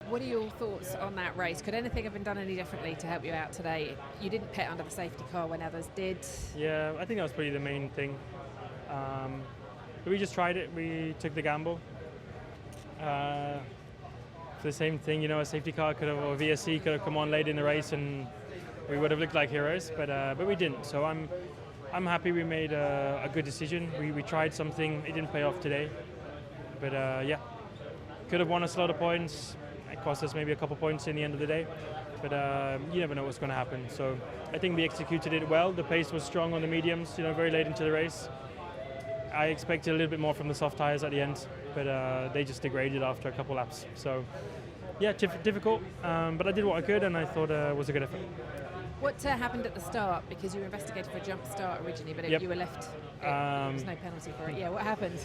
What are your thoughts on that race? Could anything have been done any differently to help you out today? You didn't pit under the safety car when others did. Yeah, I think that was probably the main thing. But we just tried it. We took the gamble. For the same thing, a safety car could have, or VSC could have come on late in the race, and we would have looked like heroes. But we didn't. So I'm happy we made a good decision. We tried something. It didn't pay off today. But yeah, could have won us a lot of points. It cost us maybe a couple points in the end of the day. But you never know what's going to happen. So I think we executed it well. The pace was strong on the mediums, very late into the race. I expected a little bit more from the soft tyres at the end, but they just degraded after a couple laps. So yeah, difficult. But I did what I could, and I thought it was a good effort. What happened at the start? Because you were investigated for a jump start originally, but Yep. you were left. There was no penalty for it. Yeah, what happened?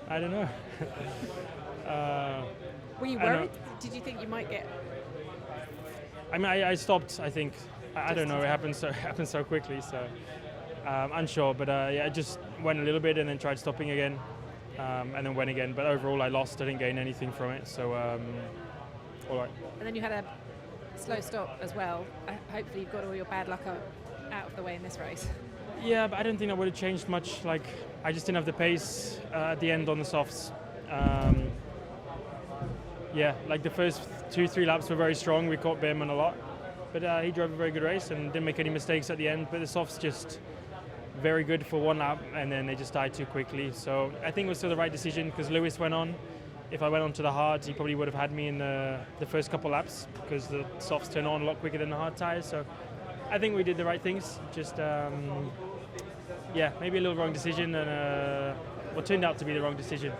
I don't know. Were you I know. worried? Did you think you might get? I mean, I stopped. I think I don't know. It happened so quickly. So unsure. But yeah, I just went a little bit and then tried stopping again, and then went again. But overall, I lost. I didn't gain anything from it. So all right. And then you had a slow stop as well. Hopefully, you've got all your bad luck out of the way in this race. Yeah, but I don't think that would have changed much. Like, I just didn't have the pace at the end on the softs. Yeah, like the first 2-3 laps were very strong. We caught Behrman a lot, but he drove a very good race and didn't make any mistakes at the end. But the softs just very good for one lap, and then they just died too quickly. So I think it was still the right decision because Lewis went on. If I went on to the hards, he probably would have had me in the first couple laps because the softs turn on a lot quicker than the hard tyres. So I think we did the right things. Just yeah, maybe a little wrong decision, and what turned out to be the wrong decision.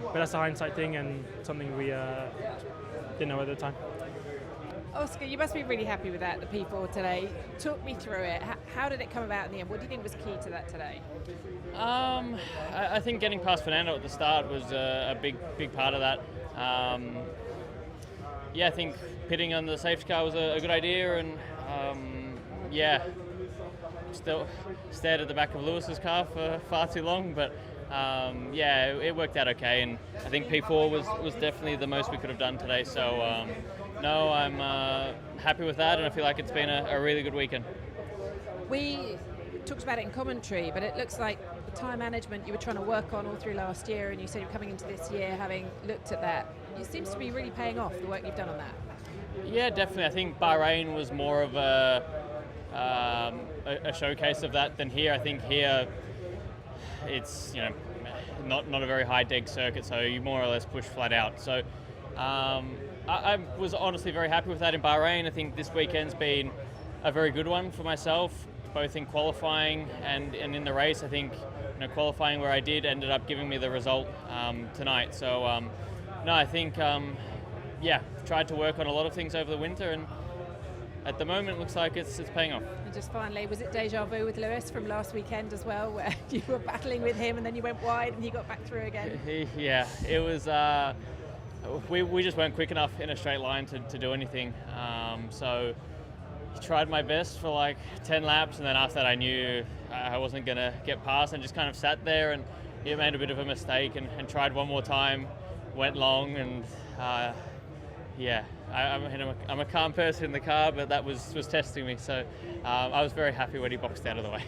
But that's a hindsight thing and something we didn't know at the time. Oscar, you must be really happy with that, the P4 today. Talk me through it. How did it come about in the end? What do you think was key to that today? I think getting past Fernando at the start was a big part of that. Yeah, I think pitting on the safety car was a good idea, and yeah, still stared at the back of Lewis's car for far too long, but yeah, it worked out okay, and I think P4 was definitely the most we could have done today. So no, I'm happy with that, and I feel like it's been a really good weekend. We talked about it in commentary, but it looks like the time management you were trying to work on all through last year, and you said you're coming into this year having looked at that. It seems to be really paying off, the work you've done on that. Yeah, definitely. I think Bahrain was more of a showcase of that than here. I think here it's not a very high deg circuit, so you more or less push flat out. So I was honestly very happy with that in Bahrain. I think this weekend's been a very good one for myself, both in qualifying and in the race. I think qualifying where I did ended up giving me the result tonight. So no, I think yeah, tried to work on a lot of things over the winter, and at the moment it looks like it's paying off. And just finally, was it deja vu with Lewis from last weekend as well, where you were battling with him and then you went wide and he got back through again? Yeah, it was. We just weren't quick enough in a straight line to do anything. So I tried my best for like 10 laps, and then after that I knew I wasn't going to get past, and just kind of sat there, and he made a bit of a mistake and tried one more time, went long, and yeah, I'm a calm person in the car, but that was testing me. So I was very happy when he boxed out of the way.